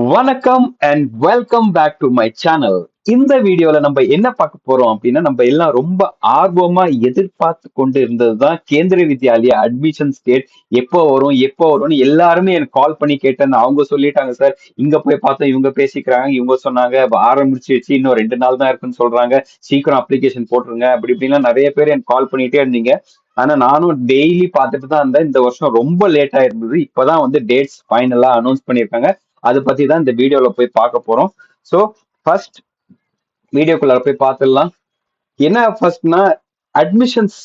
வணக்கம் and welcome back to my channel. இந்த வீடியோல நம்ம என்ன பார்க்க போறோம் அப்படின்னா, நம்ம எல்லாம் ரொம்ப ஆர்வமா எதிர்பார்த்து கொண்டு இருந்ததுதான் கேந்திரிய வித்யாலயா அட்மிஷன் டேட். எப்போ வரும்னு எல்லாருமே எனக்கு கால் பண்ணி கேட்டேன். அவங்க சொல்லிட்டாங்க சார், இங்க போய் பார்த்தோம், இவங்க பேசிக்கிறாங்க, இவங்க சொன்னாங்க ஆரம்பிச்சிருச்சு, இன்னும் 2 நாள் தான் இருக்குன்னு சொல்றாங்க, சீக்கிரம் அப்ளிகேஷன் போட்டுருங்க அப்படி இப்படின்லாம் நிறைய பேர் எனக்கு கால் பண்ணிட்டே இருந்தீங்க. ஆனா நானும் டெய்லி பார்த்துட்டு தான் இருந்தேன். இந்த வருஷம் ரொம்ப லேட்டா இருந்தது. இப்பதான் வந்து டேட்ஸ் ஃபைனலா அனௌன்ஸ் பண்ணியிருக்காங்க. அதை பத்தி தான் இந்த வீடியோல போய் பார்க்க போறோம். ஸோ ஃபர்ஸ்ட் வீடியோக்குள்ள போய் பார்த்துடலாம். என்ன ஃபர்ஸ்ட்னா, அட்மிஷன்ஸ்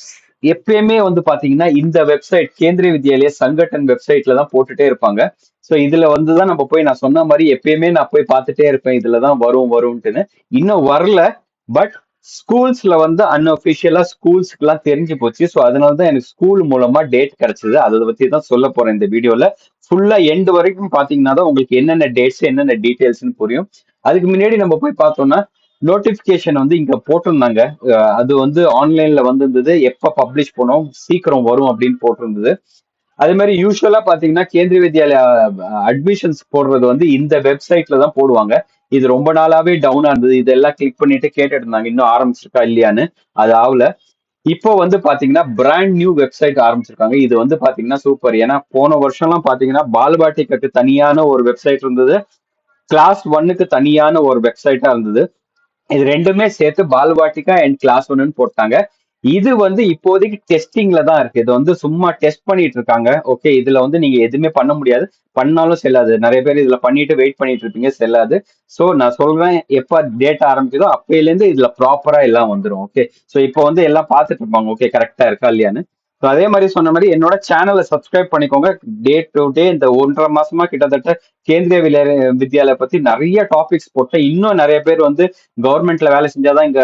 எப்பயுமே வந்து பாத்தீங்கன்னா இந்த வெப்சைட் கேந்திரிய வித்யாலயா சங்கட்டன் வெப்சைட்ல தான் போட்டுட்டே இருப்பாங்க. ஸோ இதுல வந்துதான் நம்ம போய், நான் சொன்ன மாதிரி எப்பயுமே நான் போய் பார்த்துட்டே இருப்பேன், இதுலதான் வரும்ட்டுன்னு. இன்னும் வரல. பட் ஸ்கூல்ஸ்ல வந்து அன்அபிஷியலா ஸ்கூல்ஸ்க்கு எல்லாம் தெரிஞ்சு போச்சு. ஸோ அதனாலதான் எனக்கு ஸ்கூல் மூலமா டேட் கிடைச்சது. அதை பத்தி தான் சொல்ல போறேன் இந்த வீடியோல. ஃபுல்லா எண்ட் வரைக்கும் பாத்தீங்கன்னா தான் உங்களுக்கு என்னென்ன டேட்ஸ் என்னென்ன டீடைல்ஸ்னு புரியும். அதுக்கு முன்னாடி நம்ம போய் பார்த்தோம்னா, நோட்டிபிகேஷன் வந்து இங்க போட்டிருந்தாங்க. அது வந்து ஆன்லைன்ல வந்திருந்தது. எப்ப பப்ளிஷ் பண்ணோம், சீக்கிரம் வரும் அப்படின்னு போட்டிருந்தது. அதே மாதிரி யூஸ்வலா பாத்தீங்கன்னா கேந்திரிய வித்யாலயா அட்மிஷன்ஸ் போடுறது வந்து இந்த வெப்சைட்ல தான் போடுவாங்க. இது ரொம்ப நாளாவே டவுனா இருந்தது. இதெல்லாம் கிளிக் பண்ணிட்டு கேட்டுட்டு இருந்தாங்க, இன்னும் ஆரம்பிச்சிருக்கா இல்லையான்னு. அது ஆகல. இப்போ வந்து பாத்தீங்கன்னா பிராண்ட் நியூ வெப்சைட் ஆரம்பிச்சிருக்காங்க. இது வந்து பாத்தீங்கன்னா சூப்பர். ஏன்னா போன வருஷம்லாம் பாத்தீங்கன்னா பால்வாட்டிக்கு தனியான ஒரு வெப்சைட் இருந்தது, கிளாஸ் 1க்கு தனியான ஒரு வெப்சைட்டா இருந்தது. இது ரெண்டுமே சேர்த்து பால்வாட்டிகா அண்ட் கிளாஸ் 1ன்னு போட்டாங்க. இது வந்து இப்போதைக்கு டெஸ்டிங்ல தான் இருக்கு. இது வந்து சும்மா டெஸ்ட் பண்ணிட்டு இருக்காங்க. ஓகே, இதுல வந்து நீங்க எதுவுமே பண்ண முடியாது, பண்ணாலும் செல்லாது. நிறைய பேர் இதுல பண்ணிட்டு வெயிட் பண்ணிட்டு இருப்பீங்க, செல்லாது. சோ நான் சொல்றேன், எப்ப டேட் ஆரம்பிக்குதோ அப்பையில இருந்து இதுல ப்ராப்பரா எல்லாம் வந்துடும். ஓகே, சோ இப்போ வந்து எல்லாம் பார்த்துட்டு இருப்பாங்க, ஓகே கரெக்டா இருக்கா இல்லையான்னு. So அதே மாதிரி சொன்ன மாதிரி என்னோட சேனலை சப்ஸ்கிரைப் பண்ணிக்கோங்க. டே டு டே இந்த 1.5 மாசமா கிட்டத்தட்ட கேந்திரிய வித்யாலயா பத்தி நிறைய டாபிக்ஸ் போட்டேன். இன்னும் நிறைய பேர் வந்து கவர்மெண்ட்ல வேலை செஞ்சாதான் இங்க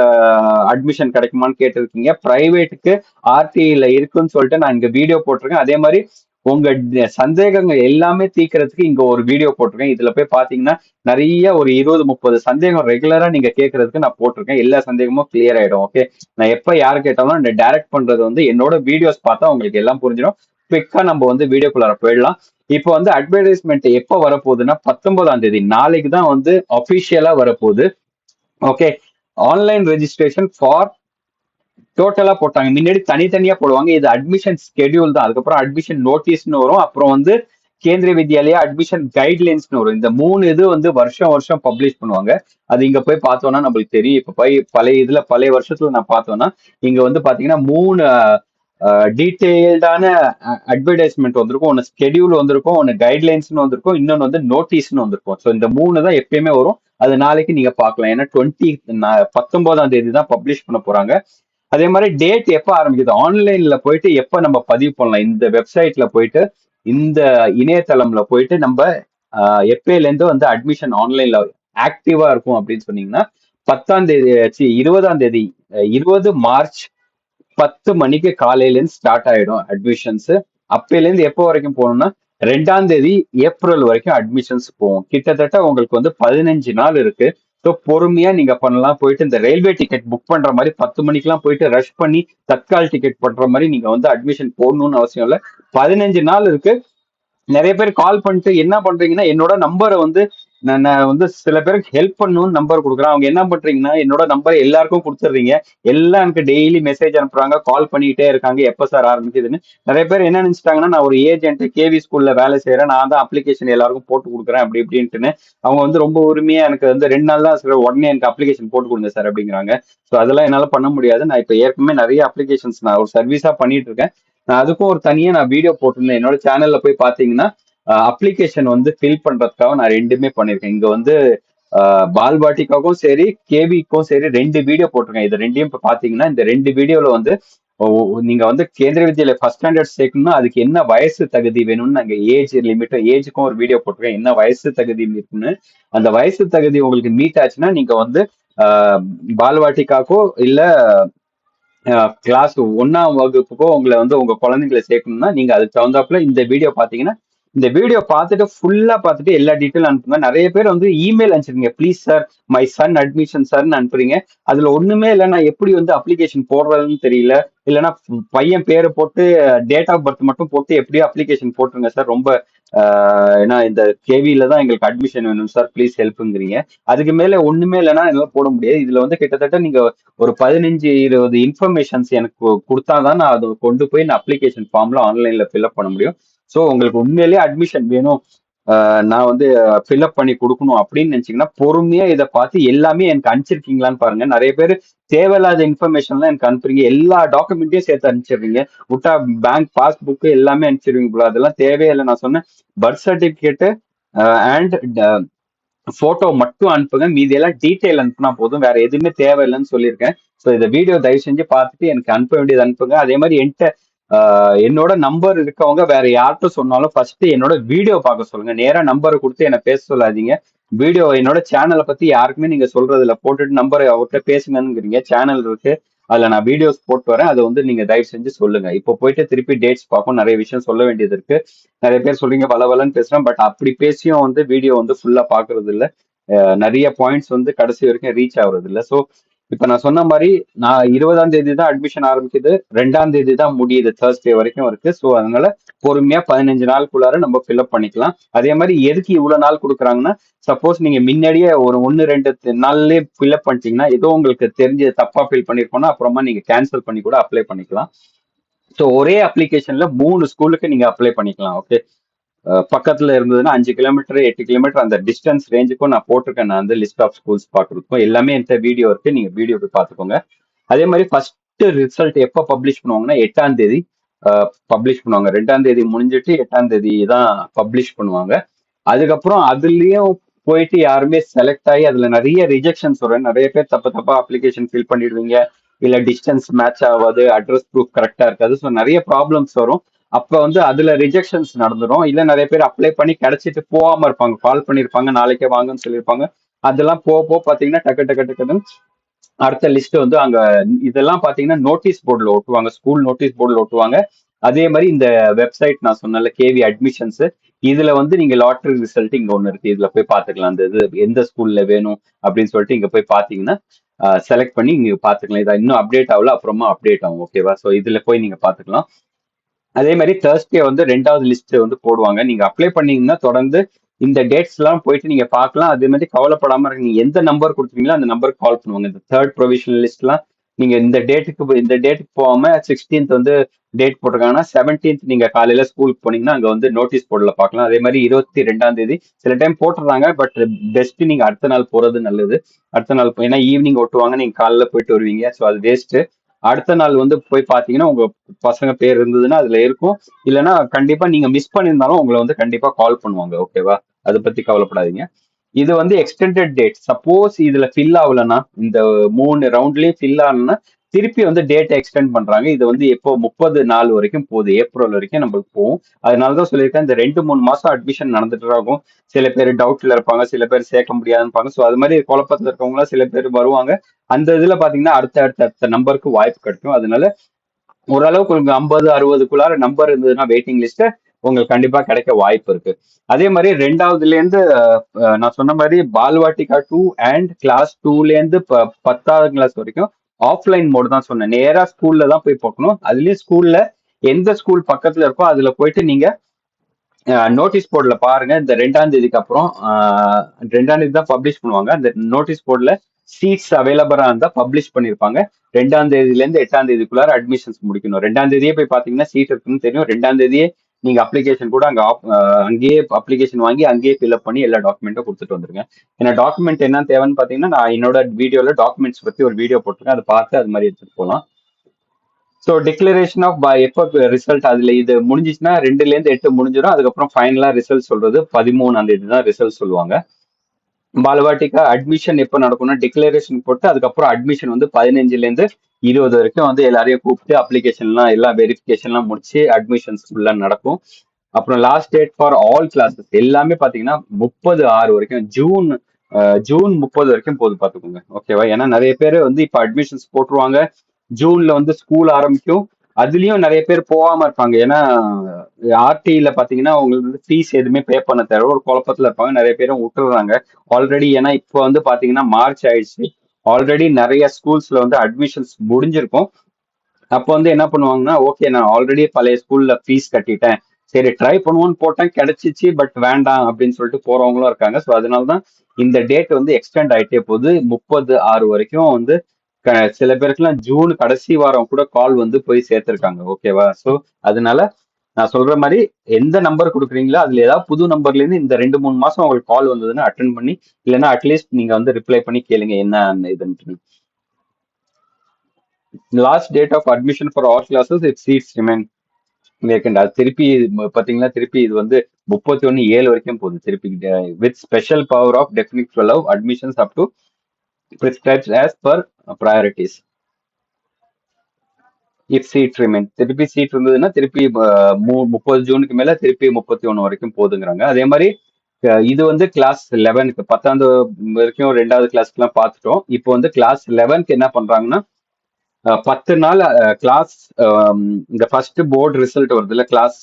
அட்மிஷன் கிடைக்குமான்னு கேட்டிருக்கீங்க. பிரைவேட்டுக்கு ஆர்டிஐல இருக்குன்னு சொல்லிட்டு நான் இங்க வீடியோ போட்டிருக்கேன். அதே மாதிரி உங்க சந்தேகங்கள் எல்லாமே தீர்க்கறதுக்கு இங்க ஒரு வீடியோ போட்டிருக்கேன். இதுல போய் பாத்தீங்கன்னா நிறைய ஒரு 20-30 சந்தேகம் ரெகுலரா நீங்க கேட்கறதுக்கு நான் போட்டிருக்கேன். எல்லா சந்தேகமும் கிளியர் ஆயிடும். ஓகே, நான் எப்ப யாரு கேட்டாலும் இந்த டைரக்ட் பண்றது வந்து என்னோட வீடியோஸ் பார்த்தா உங்களுக்கு எல்லாம் புரிஞ்சிடும். குவிக்கா நம்ம வந்து வீடியோக்குள்ளார போயிடலாம். இப்போ வந்து அட்வர்டைஸ்மெண்ட் எப்ப வரப்போகுதுன்னா 19ஆம் தேதி, நாளைக்கு தான் வந்து அபிஷியலா வரப்போகுது. ஓகே, ஆன்லைன் ரெஜிஸ்ட்ரேஷன் ஃபார் டோட்டலா போட்டாங்க. முன்னாடி தனித்தனியா போடுவாங்க. இது அட்மிஷன் ஸ்கெடியூல் தான். அதுக்கப்புறம் அட்மிஷன் நோட்டீஸ்னு வரும். அப்புறம் வந்து கேந்திரிய வித்யாலயா அட்மிஷன் கைட்லைன்ஸ்னு வரும். இந்த 3 இது வந்து வருஷம் வருஷம் பப்ளிஷ் பண்ணுவாங்க. அது இங்க போய் பார்த்தோம்னா நம்மளுக்கு தெரியும். இப்ப போய் பழைய வருஷத்துல நான் பார்த்தோம்னா இங்க வந்து பாத்தீங்கன்னா 3 டீட்டெயில்டான அட்வர்டைஸ்மெண்ட் வந்திருக்கும். ஒன்னு ஸ்கெடியூல் வந்திருக்கும், ஒன்னு கைட்லைன்ஸ்னு வந்திருக்கும், இன்னொன்னு வந்து நோட்டீஸ்னு வந்திருக்கும். ஸோ இந்த 3 தான் எப்பயுமே வரும். அது நாளைக்கு நீங்க பார்க்கலாம். ஏன்னா 19ஆம் தேதி தான் பப்ளிஷ் பண்ண போறாங்க. அதே மாதிரி டேட் எப்ப ஆரம்பிக்குது, ஆன்லைன்ல போயிட்டு எப்ப நம்ம பதிவு பண்ணலாம், இந்த வெப்சைட்ல போயிட்டு, இந்த இணையதளம்ல போயிட்டு நம்ம எப்பயில இருந்து வந்து அட்மிஷன் ஆன்லைன்ல ஆக்டிவா இருக்கும் அப்படின்னு சொன்னீங்கன்னா 10ஆம் தேதி 20ஆம் தேதி 20 மார்ச் 10 மணிக்கு காலையில இருந்து ஸ்டார்ட் ஆயிடும் அட்மிஷன்ஸ். அப்பையில இருந்து எப்போ வரைக்கும் போகணும்னா 2ஆம் தேதி ஏப்ரல் வரைக்கும் அட்மிஷன்ஸ் போகும். கிட்டத்தட்ட உங்களுக்கு வந்து 15 நாள் இருக்கு. ஸோ பொறுமையா நீங்க பண்ணலாம். போயிட்டு இந்த ரயில்வே டிக்கெட் புக் பண்ற மாதிரி 10 மணிக்கெல்லாம் போயிட்டு ரஷ் பண்ணி தட்கால் டிக்கெட் பண்ற மாதிரி நீங்க வந்து அட்மிஷன் போடணும்னு அவசியம் இல்லை. 15 நாள் இருக்கு. நிறைய பேர் கால் பண்ணிட்டு என்ன பண்றீங்கன்னா, என்னோட நம்பரை வந்து நான் வந்து சில பேருக்கு ஹெல்ப் பண்ணணும்னு நம்பர் கொடுக்குறேன். அவங்க என்ன பண்றீங்கன்னா, என்னோட நம்பர் எல்லாருக்கும் கொடுத்துட்றீங்க. எல்லாம் எனக்கு டெய்லி மெசேஜ் அனுப்புறாங்க, கால் பண்ணிட்டே இருக்காங்க, எப்ப சார் ஆரம்பிக்குதுன்னு. நிறைய பேர் என்ன நினைச்சிட்டாங்கன்னா, நான் ஒரு ஏஜென்ட், கேவி ஸ்கூல்ல வேலை செய்யறேன், நான் தான் அப்ளிகேஷன் எல்லாருக்கும் போட்டு கொடுக்குறேன் அப்படி இப்படின்ட்டுன்னு. அவங்க வந்து ரொம்ப உரிமையா எனக்கு வந்து 2 நாள் தான் சார், உடனே எனக்கு அப்ளிகேஷன் போட்டு கொடுங்க சார் அப்படிங்கிறாங்க. ஸோ அதெல்லாம் என்னால பண்ண முடியாது. நான் இப்ப ஏற்கனவே நிறைய அப்ளிகேஷன்ஸ் நான் ஒரு சர்வீஸா பண்ணிட்டு இருக்கேன். நான் அதுக்கும் ஒரு தனியா நான் வீடியோ போட்டிருந்தேன். என்னோட சேனல்ல போய் பாத்தீங்கன்னா அப்ளிகேஷன் வந்து ஃபில் பண்றதுக்காக நான் ரெண்டுமே பண்ணிருக்கேன். இங்க வந்து பால்பாட்டிக்காவும் சரி, கேவிக்கும் சரி 2 வீடியோ போட்டிருக்கேன். இது ரெண்டையும் இப்ப பாத்தீங்கன்னா இந்த 2 வீடியோல வந்து நீங்க வந்து கேந்திரிய வித்யாலயா ஃபர்ஸ்ட் ஸ்டாண்டர்ட் சேர்க்கணும்னா அதுக்கு என்ன வயசு தகுதி வேணும்னு நாங்க ஏஜ் லிமிட், ஏஜுக்கும் ஒரு வீடியோ போட்டிருக்கேன், என்ன வயசு தகுதி இருக்குன்னு. அந்த வயசு தகுதி உங்களுக்கு மீட் ஆச்சுன்னா நீங்க வந்து பால்வாட்டிக்காக்கோ இல்ல கிளாஸ் 1ஆம் வகுப்புக்கோ உங்களை வந்து உங்க குழந்தைங்களை சேர்க்கணும்னா நீங்க அதுக்கு தகுந்தாப்புல இந்த வீடியோ பாத்தீங்கன்னா, இந்த வீடியோ பார்த்துட்டு ஃபுல்லா பார்த்துட்டு எல்லா டீட்டெயில் அனுப்புங்க. நிறைய பேர் வந்து இமெயில் அனுப்பிச்சிருங்க, please sir my son admission சார்னு அனுப்புறீங்க. அதுல ஒண்ணுமே இல்லை, நான் எப்படி வந்து அப்ளிகேஷன் போடுறதுன்னு தெரியல, இல்லைன்னா பையன் பேரை போட்டு டேட் ஆஃப் பர்த் மட்டும் போட்டு எப்படியோ அப்ளிகேஷன் போட்டுருங்க சார், ரொம்ப ஏன்னா இந்த கேவில தான் எங்களுக்கு அட்மிஷன் வேணும் சார், ப்ளீஸ் ஹெல்ப்புங்கிறீங்க. அதுக்கு மேல ஒண்ணுமே இல்லைன்னா என்னால போட முடியாது. இதுல வந்து கிட்டத்தட்ட நீங்க ஒரு 15-20 இன்ஃபர்மேஷன்ஸ் எனக்கு கொடுத்தாதான் நான் அதை கொண்டு போய் நான் அப்ளிகேஷன் ஃபார்ம்ல ஆன்லைன்ல ஃபில்அப் பண்ண முடியும். ஸோ உங்களுக்கு உண்மையிலேயே அட்மிஷன் வேணும், நான் வந்து ஃபில்அப் பண்ணி கொடுக்கணும் அப்படின்னு நினைச்சீங்கன்னா பொறுமையா இதை பார்த்து எல்லாமே எனக்கு அனுப்பிச்சிருக்கீங்களான்னு பாருங்க. நிறைய பேர் தேவையில்லாத இன்ஃபர்மேஷன்லாம் எனக்கு அனுப்புறீங்க, எல்லா டாக்குமெண்ட்டையும் சேர்த்து அனுப்பிச்சிடுறீங்க. விட்டா பேங்க் பாஸ்புக் எல்லாமே அனுப்பிச்சிருவீங்க போல, அதெல்லாம் தேவையில்லை. நான் சொன்னேன் பர்த் சர்டிபிகேட் அண்ட் போட்டோ மட்டும் அனுப்புங்க, மீதி எல்லாம் டீட்டெயில் அனுப்புனா போதும், வேற எதுவுமே தேவையில்லைன்னு சொல்லியிருக்கேன். ஸோ இந்த வீடியோ தயவு செஞ்சு பார்த்துட்டு எனக்கு அனுப்ப வேண்டியது அனுப்புங்க. அதே மாதிரி என்கிட்ட என்னோட நம்பர் இருக்கவங்க வேற யார்கிட்ட சொன்னாலும் ஃபர்ஸ்ட் என்னோட வீடியோ பார்க்க சொல்லுங்க. நேரா நம்பரை கொடுத்து என்ன பேச சொல்லாதீங்க. வீடியோ என்னோட சேனலை பத்தி யாருக்குமே நீங்க சொல்றது இல்ல, போட்டுட்டு நம்பரை அவர்கிட்ட பேசுங்கங்கிறீங்க. சேனல் இருக்கு, அதுல நான் வீடியோஸ் போட்டு வரேன், அதை வந்து நீங்க தயவு செஞ்சு சொல்லுங்க. இப்போ போயிட்டு திருப்பி டேட்ஸ் பார்ப்போம், நிறைய விஷயம் சொல்ல வேண்டியது இருக்கு. நிறைய பேர் சொல்றீங்க வளவலன்னு பேசுறேன், பட் அப்படி பேசியும் வந்து வீடியோ வந்து ஃபுல்லா பாக்குறது இல்ல. நிறைய பாயிண்ட்ஸ் வந்து கடைசி வரைக்கும் ரீச் ஆகுறது இல்ல. ஸோ இப்ப நான் சொன்ன மாதிரி நான் 20ஆம் தேதி தான் அட்மிஷன் ஆரம்பிக்குது, 2ஆம் தேதி தான் முடியுது, தேர்ஸ்டே வரைக்கும் இருக்கு. ஸோ அதனால பொறுமையா 15 நாளுக்குள்ளார நம்ம ஃபில்அப் பண்ணிக்கலாம். அதே மாதிரி எதுக்கு இவ்வளவு நாள் கொடுக்குறாங்கன்னா, சப்போஸ் நீங்க முன்னாடியே ஒரு 1-2 நாள்லயே ஃபில்அப் பண்ணிட்டீங்கன்னா, ஏதோ உங்களுக்கு தெரிஞ்சு தப்பா ஃபில் பண்ணிருக்கோம்னா அப்புறமா நீங்க கேன்சல் பண்ணி கூட அப்ளை பண்ணிக்கலாம். ஸோ ஒரே அப்ளிகேஷன்ல 3 ஸ்கூலுக்கு நீங்க அப்ளை பண்ணிக்கலாம். ஓகே, பக்கத்துல இருந்ததுன்னா 5 கிலோமீட்டர் 8 கிலோமீட்டர் அந்த டிஸ்டன்ஸ் ரேஞ்சுக்கும் நான் போட்டிருக்கேன். நான் வந்து லிஸ்ட் ஆஃப் ஸ்கூல்ஸ் பார்க்கறதுக்கும் எல்லாமே என்கிட்ட வீடியோ இருக்கு, நீங்க வீடியோ போய் பார்த்துக்கோங்க. அதே மாதிரி ஃபர்ஸ்ட் ரிசல்ட் எப்போ பப்ளிஷ் பண்ணுவாங்கன்னா 8ஆம் தேதி பப்ளிஷ் பண்ணுவாங்க. 2ஆம் தேதி முடிஞ்சிட்டு 8ஆம் தேதி தான் பப்ளிஷ் பண்ணுவாங்க. அதுக்கப்புறம் அதுலயும் போயிட்டு யாருமே செலக்ட் ஆகி அதுல நிறைய ரிஜெக்ஷன்ஸ் வரும். நிறைய பேர் தப்பு தப்பா அப்ளிகேஷன் ஃபில் பண்ணிடுவீங்க, இல்ல டிஸ்டன்ஸ் மேட்ச் ஆகாது, அட்ரஸ் ப்ரூஃப் கரெக்டா இருக்காது. ஸோ நிறைய ப்ராப்ளம்ஸ் வரும். அப்ப வந்து அதுல ரிஜெக்ஷன்ஸ் நடந்துரும். இல்ல நிறைய பேர் அப்ளை பண்ணி கிடைச்சிட்டு போகாம இருப்பாங்க, கால் பண்ணிருப்பாங்க நாளைக்கே வாங்கன்னு சொல்லியிருப்பாங்க. அதெல்லாம் போக போக பாத்தீங்கன்னா டக்கு டக்கு டக்குன்னு அடுத்த லிஸ்ட் வந்து அங்க இதெல்லாம் பாத்தீங்கன்னா நோட்டீஸ் போர்டில் ஒட்டுவாங்க, ஸ்கூல் நோட்டீஸ் போர்டில் ஒட்டுவாங்க. அதே மாதிரி இந்த வெப்சைட் நான் சொன்னல கேவி அட்மிஷன்ஸ், இதுல வந்து நீங்க லாட்டரி ரிசல்ட் இங்க ஒண்ணு இருக்கு, இதுல போய் பாத்துக்கலாம். அந்த இது எந்த ஸ்கூல்ல வேணும் அப்படின்னு சொல்லிட்டு இங்க போய் பாத்தீங்கன்னா செலக்ட் பண்ணி இங்க பாத்துக்கலாம். இதை இன்னும் அப்டேட் ஆகல, அப்புறமா அப்டேட் ஆகும். ஓகேவா? ஸோ இதுல போய் நீங்க பாத்துக்கலாம். அதே மாதிரி தேர்ஸ்டே வந்து 2வது லிஸ்ட் வந்து போடுவாங்க. நீங்க அப்ளை பண்ணீங்கன்னா தொடர்ந்து இந்த டேட்ஸ் எல்லாம் போயிட்டு நீங்க பார்க்கலாம். அதே மாதிரி கவலைப்படாம இருக்கு, நீங்க எந்த நம்பர் கொடுத்தீங்களோ அந்த நம்பருக்கு கால் பண்ணுவாங்க. இந்த தேர்ட் ப்ரொவிஷனல் லிஸ்ட் எல்லாம் நீங்க இந்த டேட்டுக்கு போகாம 16th வந்து டேட் போட்டிருக்காங்கன்னா 17th நீங்க காலையில ஸ்கூலுக்கு போனீங்கன்னா அங்க வந்து நோட்டீஸ் போர்டில் பார்க்கலாம். அதே மாதிரி 22ஆம் தேதி சில டைம் போட்டுறாங்க, பட் பெஸ்ட் நீங்க அடுத்த நாள் போறது நல்லது. அடுத்த நாள் ஏன்னா ஈவினிங் ஒட்டுவாங்க, நீங்க காலையில போயிட்டு வருவீங்க, ஸோ அது வேஸ்ட். அடுத்த நாள் வந்து போய் பாத்தீங்கன்னா உங்க பசங்க பேர் இருந்ததுன்னா அதுல இருக்கும், இல்லைன்னா கண்டிப்பா நீங்க மிஸ் பண்ணியிருந்தாலும் உங்களை வந்து கண்டிப்பா கால் பண்ணுவாங்க. ஓகேவா? அதை பத்தி கவலைப்படாதீங்க. இது வந்து எக்ஸ்டெண்டட் டேட். சப்போஸ் இதுல ஃபில் ஆகலன்னா, இந்த 3 ரவுண்ட்லயும் ஃபில் ஆகலன்னா திருப்பி வந்து டேட் எக்ஸ்டெண்ட் பண்றாங்க. இது வந்து எப்போ 30 நாள் வரைக்கும் போகுது, ஏப்ரல் வரைக்கும் நம்மளுக்கு போகும். அதனாலதான் சொல்லியிருக்கேன், இந்த 2-3 மாசம் அட்மிஷன் நடந்துட்டு தான் இருக்கும். சில பேர் டவுட்ல இருப்பாங்க, சில பேர் சேர்க்க முடியாதுன்னு. ஸோ அது மாதிரி குழப்பத்துல இருக்கவங்க சில பேர் வருவாங்க. அந்த இதுல பாத்தீங்கன்னா அடுத்த அடுத்த அடுத்த நம்பருக்கு வாய்ப்பு கிடைக்கும். அதனால ஓரளவுக்கு உங்களுக்கு 50-60க்குள்ளார நம்பர் இருந்ததுன்னா வெயிட்டிங் லிஸ்ட் உங்களுக்கு கண்டிப்பா கிடைக்க வாய்ப்பு இருக்கு. அதே மாதிரி 2வதுல இருந்து நான் சொன்ன மாதிரி பால்வாட்டிகா 2 அண்ட் கிளாஸ் 2ல இருந்து 10ஆம் கிளாஸ் வரைக்கும் ஆஃப்லைன் மோடு தான் சொன்னேன். நேரா ஸ்கூல்ல தான் போய் பார்க்கணும். அதுலயும் ஸ்கூல்ல எந்த ஸ்கூல் பக்கத்துல இருக்கோ அதுல போயிட்டு நீங்க நோட்டீஸ் போர்டில் பாருங்க. இந்த 2ஆம் தேதிக்கு அப்புறம் 2ஆம் தேதி தான் பப்ளிஷ் பண்ணுவாங்க. அந்த நோட்டீஸ் போர்டில் சீட்ஸ் அவைலபிளா இருந்தா பப்ளிஷ் பண்ணிருப்பாங்க. 2ஆம் தேதியில இருந்து 8ஆம் தேதிக்குள்ளார அட்மிஷன்ஸ் முடிக்கணும். 2ஆம் தேதியே போய் பாத்தீங்கன்னா சீட் இருக்குன்னு தெரியும். 2ஆம் தேதியே நீங்க அப்ளிகேஷன் கூட அங்கேயே அப்ளிகேஷன் வாங்கி அங்கேயே ஃபில்அப் பண்ணி எல்லா டாக்குமெண்ட்டும் கொடுத்துட்டு வந்துருங்க. ஏன்னா டாக்குமெண்ட் என்ன தேவைன்னு பாத்தீங்கன்னா நான் என்னோட வீடியோல டாக்குமெண்ட்ஸ் பத்தி ஒரு வீடியோ போட்டிருக்கேன், அதை பார்த்து அது மாதிரி எடுத்துட்டு போகலாம். ஸோ டிக்ளரேஷன் ஆஃப் எப்போ ரிசல்ட் அதுல இது முடிஞ்சிச்சுன்னா 2ல இருந்து 8 முடிஞ்சிடும். அதுக்கப்புறம் ஃபைனலா ரிசல்ட் சொல்றது 13ஆம் தேதி தான் ரிசல்ட் சொல்லுவாங்க. பாலவாட்டிக்கா அட்மிஷன் எப்போ நடக்கும்னா டிக்ளரேஷன் போட்டு அதுக்கப்புறம் அட்மிஷன் வந்து 15ல இருந்து 20 வரைக்கும் வந்து எல்லாரையும் கூப்பிட்டு அப்ளிகேஷன்லாம் எல்லாம் வெரிஃபிகேஷன்லாம் முடிச்சு அட்மிஷன்ஸ் ஃபுல்லா நடக்கும். அப்புறம் last date for all classes எல்லாமே பாத்தீங்கன்னா 30/6 வரைக்கும், ஜூன் 30 வரைக்கும் போது பாத்துக்கோங்க. ஓகேவா? ஏன்னா நிறைய பேர் வந்து இப்ப அட்மிஷன்ஸ் போட்டுருவாங்க, ஜூன்ல வந்து ஸ்கூல் ஆரம்பிக்கும். அதுலயும் நிறைய பேர் போகாம இருப்பாங்க. ஏன்னா ஆர்டில பாத்தீங்கன்னா உங்களுக்கு வந்து ஃபீஸ் எதுவுமே பே பண்ண தேவை, ஒரு குழப்பத்துல இருப்பாங்க, நிறைய பேரும் விட்டுறாங்க ஆல்ரெடி. ஏன்னா இப்போ வந்து பாத்தீங்கன்னா மார்ச் ஆயிடுச்சு, ஆல்ரெடி நிறைய ஸ்கூல்ஸ்ல வந்து அட்மிஷன்ஸ் முடிஞ்சிருக்கும். அப்போ வந்து என்ன பண்ணுவாங்கன்னா, ஓகே நான் ஆல்ரெடி பழைய ஸ்கூல்ல ஃபீஸ் கட்டிட்டேன், சரி ட்ரை பண்ணுவோம்னு போட்டேன், கிடைச்சிச்சு, பட் வேண்டாம் அப்படின்னு சொல்லிட்டு போறவங்களும் இருக்காங்க. ஸோ அதனால தான் இந்த டேட் வந்து எக்ஸ்டெண்ட் ஆயிட்டே போகுது. 30/6 வரைக்கும் வந்து சில பேருக்குலாம் ஜூன் கடைசி வாரம் கூட கால் வந்து போய் சேர்த்திருக்காங்க. ஓகேவா? ஸோ அதனால நான் சொல்ற மாதிரி எந்த நம்பர் கொடுக்குறீங்களோ அதுல ஏதாவது புது நம்பர்ல இருந்து இந்த 2 3 மாசம் உங்களுக்கு கால் வந்ததுன்னா அட்டன் பண்ணி, இல்லைன்னா அட்லீஸ்ட் நீங்க வந்து ரிப்ளை பண்ணி கேளுங்க என்ன இதுன்னு. Last date of admission for all classes it seats remain vacant. அது திருப்பி பாத்தீங்கன்னா திருப்பி இது வந்து 31/7 வரைக்கும் போகுது திருப்பி. With special power of definite to allow admissions up to prescribed as per priorities. If seat remain, திருப்பி சீட் இருந்ததுன்னா திருப்பி 30 ஜூனுக்கு மேல திருப்பி 31 வரைக்கும் போதுங்கிறாங்க. அதே மாதிரி இது வந்து கிளாஸ் 11க்கு 10ஆம் வரைக்கும் 2வது கிளாஸ்க்குலாம் பார்த்துட்டோம். இப்போ வந்து கிளாஸ் 11க்கு என்ன பண்றாங்கன்னா 10 நாள் கிளாஸ், இந்த ஃபர்ஸ்ட் போர்டு ரிசல்ட் வருது இல்ல, கிளாஸ்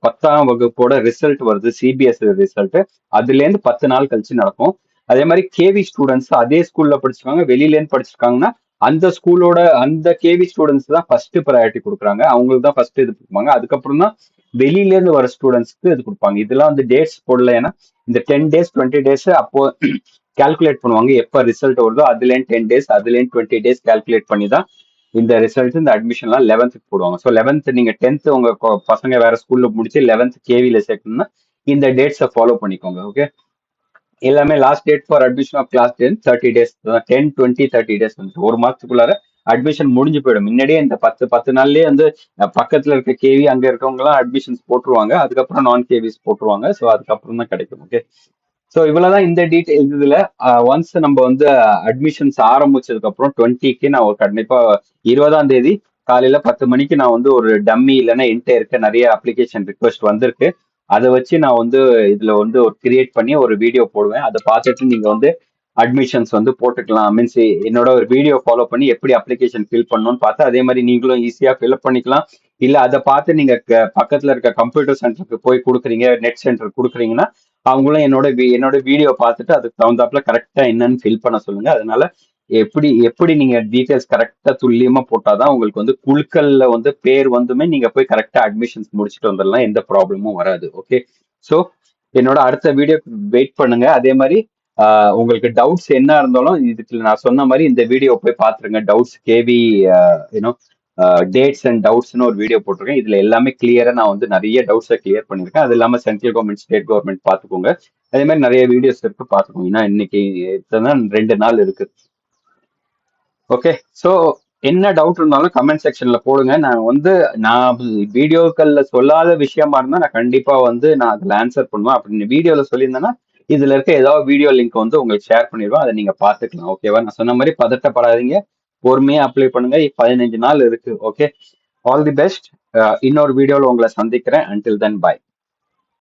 10ஆம் வகுப்போட ரிசல்ட் வருது, சிபிஎஸ்இ ரிசல்ட். அதுல இருந்து 10 நாள் கழிச்சு நடக்கும். அதே மாதிரி கேவி ஸ்டூடெண்ட்ஸ் அதே ஸ்கூல்ல படிச்சிருக்காங்க, வெளியில இருந்து படிச்சிருக்காங்கன்னா அந்த ஸ்கூலோட அந்த கேவி ஸ்டூடெண்ட்ஸ் தான் ஃபர்ஸ்ட் ப்ரையாரிட்டி கொடுக்குறாங்க. அவங்களுக்கு தான் ஃபர்ஸ்ட் இது கொடுப்பாங்க. அதுக்கப்புறம் தான் வெளியில இருந்து வர ஸ்டூடெண்ட்ஸ்க்கு இது கொடுப்பாங்க. இதெல்லாம் வந்து டேட்ஸ் போடல, ஏன்னா இந்த 10 டேஸ் 20 டேஸ் அப்போ கால்குலேட் பண்ணுவாங்க. எப்ப ரிசல்ட் வருதோ அதுல 10 டேஸ், அதுல 20 டேஸ் கால்குலேட் பண்ணி தான் இந்த ரிசல்ட் இந்த அட்மிஷன்லாம் 11th போடுவாங்க. ஸோ 11th நீங்க 10th உங்க பசங்க வேற ஸ்கூல்ல முடிச்சு 11th கேவில சேர்க்கணும்னா இந்த டேட்ஸை ஃபாலோ பண்ணிக்கோங்க. ஓகே, எல்லாமே last date for admission of class 10 30 days, 10 20 30 days வந்து ஒரு மாசத்துக்குள்ளார அட்மிஷன் முடிஞ்சு போயிடும். முன்னாடியே இந்த 10 நாள்லயே வந்து பக்கத்துல இருக்க கேவி அங்க இருக்கவங்க எல்லாம் அட்மிஷன்ஸ் போட்டுருவாங்க. அதுக்கப்புறம் நான் கேவிஸ் போட்டுருவாங்க. ஸோ அதுக்கப்புறம் தான் கிடைக்கும். ஓகே, ஸோ இவ்வளவுதான் இந்த டீடைல். இதுல ஒன்ஸ் நம்ம வந்து அட்மிஷன்ஸ் ஆரம்பிச்சதுக்கு அப்புறம் 20க்கு நான் ஒரு கண்டிப்பா 20ஆம் தேதி காலையில 10 மணிக்கு நான் வந்து ஒரு டம்மி இல்லைன்னா என்கிட்ட இருக்க நிறைய அப்ளிகேஷன் ரிக்வெஸ்ட் வந்திருக்கு, அதை வச்சு நான் வந்து இதுல வந்து ஒரு கிரியேட் பண்ணி ஒரு வீடியோ போடுவேன். அதை பார்த்துட்டு நீங்க வந்து அட்மிஷன்ஸ் வந்து போட்டுக்கலாம். மீன்ஸ் என்னோட ஒரு வீடியோ ஃபாலோ பண்ணி எப்படி அப்ளிகேஷன் ஃபில் பண்ணணும்னு பார்த்து அதே மாதிரி நீங்களும் ஈஸியா ஃபில்அப் பண்ணிக்கலாம். இல்ல அதை பார்த்து நீங்க பக்கத்துல இருக்க கம்ப்யூட்டர் சென்டருக்கு போய் கொடுக்குறீங்க, நெட் சென்டர் கொடுக்குறீங்கன்னா அவங்களும் என்னோட வீடியோ பார்த்துட்டு அதுக்கு தகுந்தாப்புல கரெக்டா என்னன்னு ஃபில் பண்ண சொல்லுங்க. அதனால எப்படி எப்படி நீங்க டீடைல்ஸ் கரெக்டா துல்லியமா போட்டாதான் உங்களுக்கு வந்து குழுக்கள்ல வந்து பேர் வந்துமே நீங்க போய் கரெக்டா அட்மிஷன்ஸ் முடிச்சுட்டு வந்துடலாம், எந்த ப்ராப்ளமும் வராது. ஓகே, ஸோ என்னோட அடுத்த வீடியோ வெயிட் பண்ணுங்க. அதே மாதிரி உங்களுக்கு டவுட்ஸ் என்ன இருந்தாலும் இதுக்கு நான் சொன்ன மாதிரி இந்த வீடியோ போய் பார்த்துருங்க. Doubts KV you know dates and டவுட்ஸ்னு ஒரு வீடியோ போட்டிருக்கேன். இதுல எல்லாமே கிளியரா நான் வந்து நிறைய டவுட்ஸை கிளியர் பண்ணிருக்கேன். அது இல்லாம சென்ட்ரல் கவர்மெண்ட் ஸ்டேட் கவர்மெண்ட் பார்த்துக்கோங்க. அதே மாதிரி நிறைய வீடியோஸ் இருக்கு, பார்த்துக்கோங்க. ஏன்னா இன்னைக்கு 2 நாள் இருக்கு. ஓகே, ஸோ என்ன டவுட் இருந்தாலும் கமெண்ட் செக்ஷன்ல போடுங்க. நான் வீடியோக்கள்ல சொல்லாத விஷயமா இருந்தா நான் கண்டிப்பா வந்து நான் அதுல ஆன்சர் பண்ணுவேன். அப்படின்னு வீடியோல சொல்லியிருந்தேன்னா இதுல இருக்க ஏதாவது வீடியோ லிங்க் வந்து உங்களுக்கு ஷேர் பண்ணிடுவேன், அதை நீங்க பாத்துக்கலாம். ஓகேவா? நான் சொன்ன மாதிரி பதட்டப்படாதீங்க, பொறுமையா அப்ளை பண்ணுங்க. 15 நாள் இருக்கு. Okay, all the best. இன்னொரு வீடியோல உங்களை சந்திக்கிறேன். Until then by.